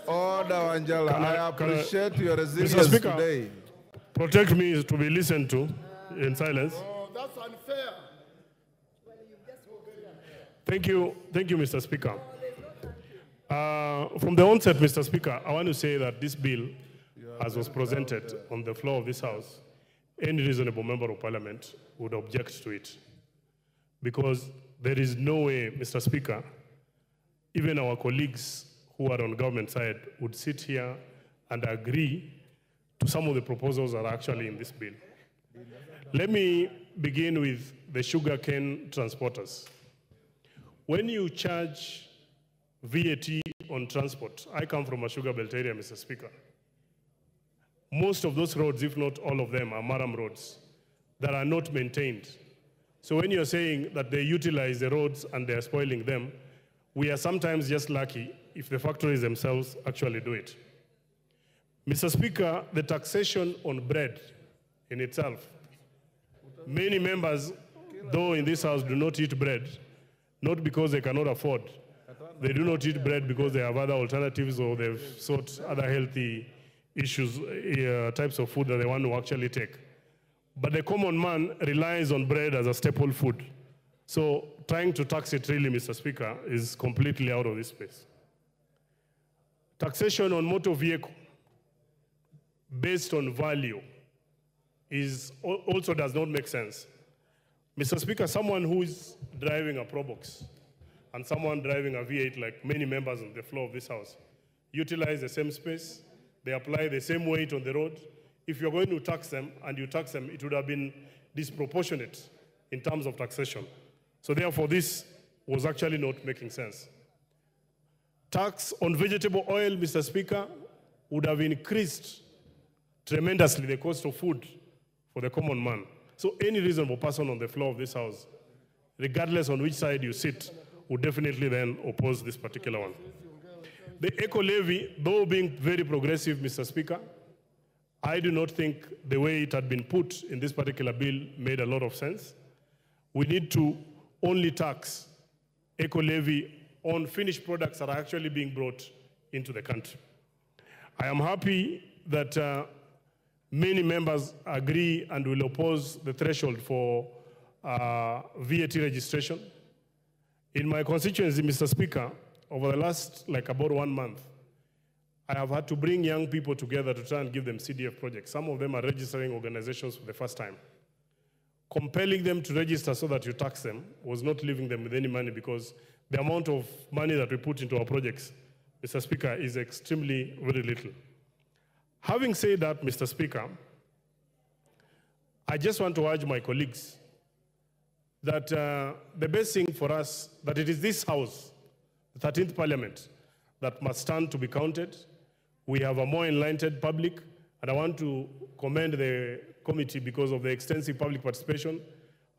Order, Angela. I appreciate your resilience today. Protect me to be listened to in silence. Oh, that's unfair. Thank you, Mr. Speaker. From the onset, Mr. Speaker, I want to say that this bill, as was presented on the floor of this House, any reasonable member of Parliament would object to it. Because there is no way, Mr. Speaker, even our colleagues who are on government side would sit here and agree to some of the proposals that are actually in this bill. Let me begin with the sugarcane transporters. When you charge VAT on transport, I come from a sugar belt area, Mr. Speaker. Most of those roads, if not all of them, are Maram roads that are not maintained. So when you're saying that they utilize the roads and they're spoiling them, we are sometimes just lucky if the factories themselves actually do it. Mr. Speaker, the taxation on bread in itself, many members, though in this House, do not eat bread, not because they cannot afford. They do not eat bread because they have other alternatives or they've sought other healthy issues, types of food that they want to actually take. But the common man relies on bread as a staple food. So trying to tax it really, Mr. Speaker, is completely out of this space. Taxation on motor vehicle based on value also does not make sense. Mr. Speaker, someone who is driving a Probox and someone driving a V8, like many members on the floor of this House, utilize the same space, they apply the same weight on the road. If you're going to tax them, and you tax them, it would have been disproportionate in terms of taxation. So therefore, this was actually not making sense. Tax on vegetable oil, Mr. Speaker, would have increased tremendously the cost of food for the common man. So any reasonable person on the floor of this House, regardless on which side you sit, would definitely then oppose this particular one. The eco levy, though being very progressive, Mr. Speaker, I do not think the way it had been put in this particular bill made a lot of sense. We need to only tax eco levy on finished products that are actually being brought into the country. I am happy that many members agree and will oppose the threshold for VAT registration. In my constituency, Mr. Speaker, over the last about 1 month, I have had to bring young people together to try and give them CDF projects. Some of them are registering organizations for the first time. Compelling them to register so that you tax them was not leaving them with any money, because the amount of money that we put into our projects, Mr. Speaker, is extremely very little. Having said that, Mr. Speaker, I just want to urge my colleagues that the best thing for us, that it is this House, the 13th Parliament, that must stand to be counted. We have a more enlightened public, and I want to commend the committee because of the extensive public participation.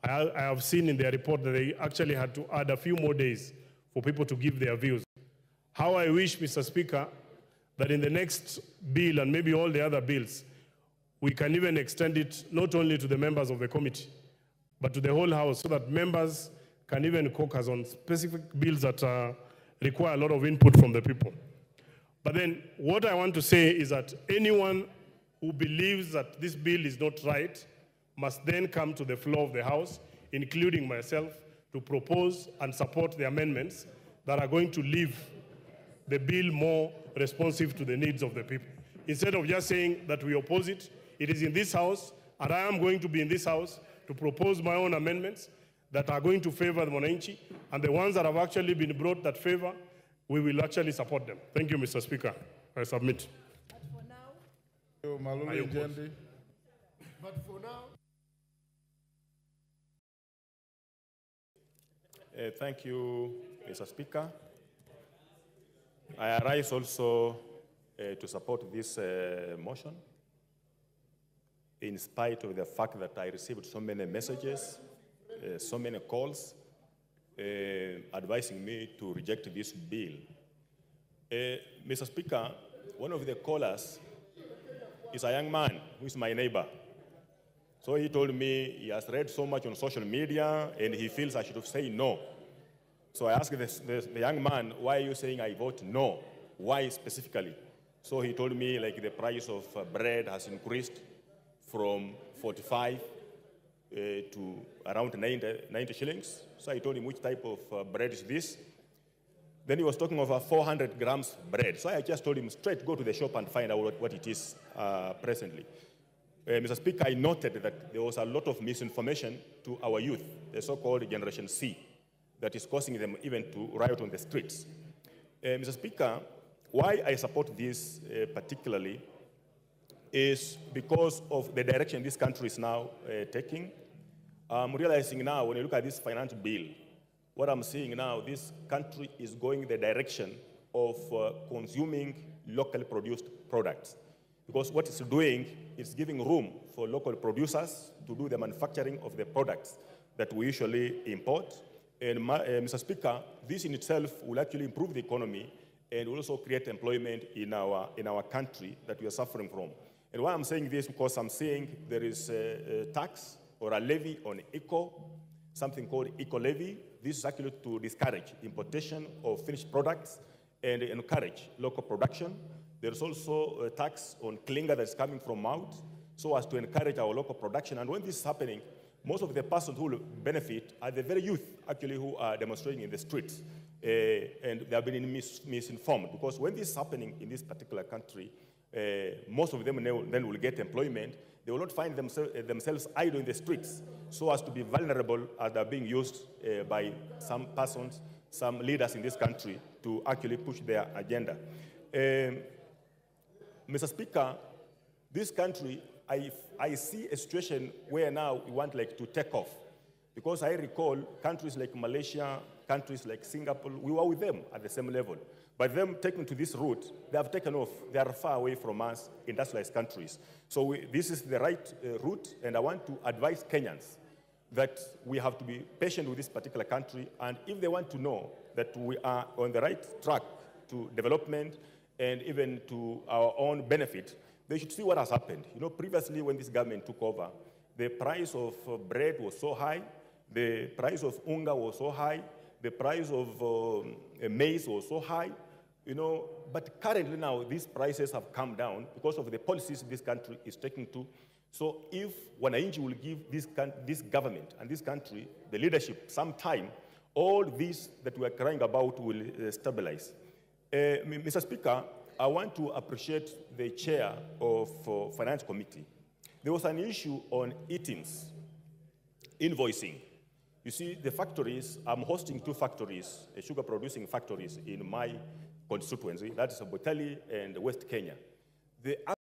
I have seen in their report that they actually had to add a few more days for people to give their views. How I wish, Mr. Speaker, that in the next bill and maybe all the other bills, we can even extend it not only to the members of the committee, but to the whole House, so that members can even caucus on specific bills that require a lot of input from the people. But then what I want to say is that anyone who believes that this bill is not right must then come to the floor of the House, including myself, to propose and support the amendments that are going to leave the bill more responsive to the needs of the people. Instead of just saying that we oppose it, it is in this House, and I am going to be in this House to propose my own amendments that are going to favor the Mwananchi, and the ones that have actually been brought that favor, we will actually support them. Thank you, Mr. Speaker. I submit. But for now, thank you, Mr. Speaker. I arise also to support this motion, in spite of the fact that I received so many messages, so many calls, advising me to reject this bill. Mr. Speaker, one of the callers is a young man who is my neighbor. So he told me he has read so much on social media and he feels I should say no. So I asked the young man, why are you saying I vote no? why specifically. So he told me like the price of bread has increased from 45 to around 90 shillings. So I told him which type of bread is this. Then he was talking of 400 grams bread. So I just told him straight, go to the shop and find out what it is presently. Mr. Speaker, I noted that there was a lot of misinformation to our youth, the so-called Generation C, that is causing them even to riot on the streets. Mr. Speaker, why I support this particularly is because of the direction this country is now taking. I'm realizing now, when you look at this finance bill, what I'm seeing now, this country is going the direction of consuming locally produced products. Because what it's doing is giving room for local producers to do the manufacturing of the products that we usually import. And Mr. Speaker, this in itself will actually improve the economy and will also create employment in our country that we are suffering from. And why I'm saying this, because I'm seeing there is a tax or a levy on eco, something called eco-levy. This is actually to discourage importation of finished products and encourage local production. There's also a tax on clinker that's coming from out, so as to encourage our local production. And when this is happening, most of the persons who will benefit are the very youth, actually, who are demonstrating in the streets. And they have been misinformed, because when this is happening in this particular country, most of them then will get employment. They will not find themselves idle in the streets, so as to be vulnerable as they're being used by some persons, some leaders in this country to actually push their agenda. Mr. Speaker, this country, I see a situation where now we want like to take off. Because I recall countries like Malaysia, countries like Singapore, we were with them at the same level. But them taking to this route, they have taken off. They are far away from us, industrialized countries. So this is the right route, and I want to advise Kenyans that we have to be patient with this particular country, and if they want to know that we are on the right track to development and even to our own benefit, they should see what has happened. You know, previously when this government took over, the price of bread was so high, the price of unga was so high, the price of maize was so high, you know, but currently now these prices have come down because of the policies this country is taking to. So if Wananchi will give this government and this country, the leadership, some time, all this that we are crying about will stabilize. Mr. Speaker, I want to appreciate the chair of Finance Committee. There was an issue on ETIMS, invoicing. You see, the factories, I'm hosting 2 factories, sugar producing factories in my constituency, that is Botali and West Kenya.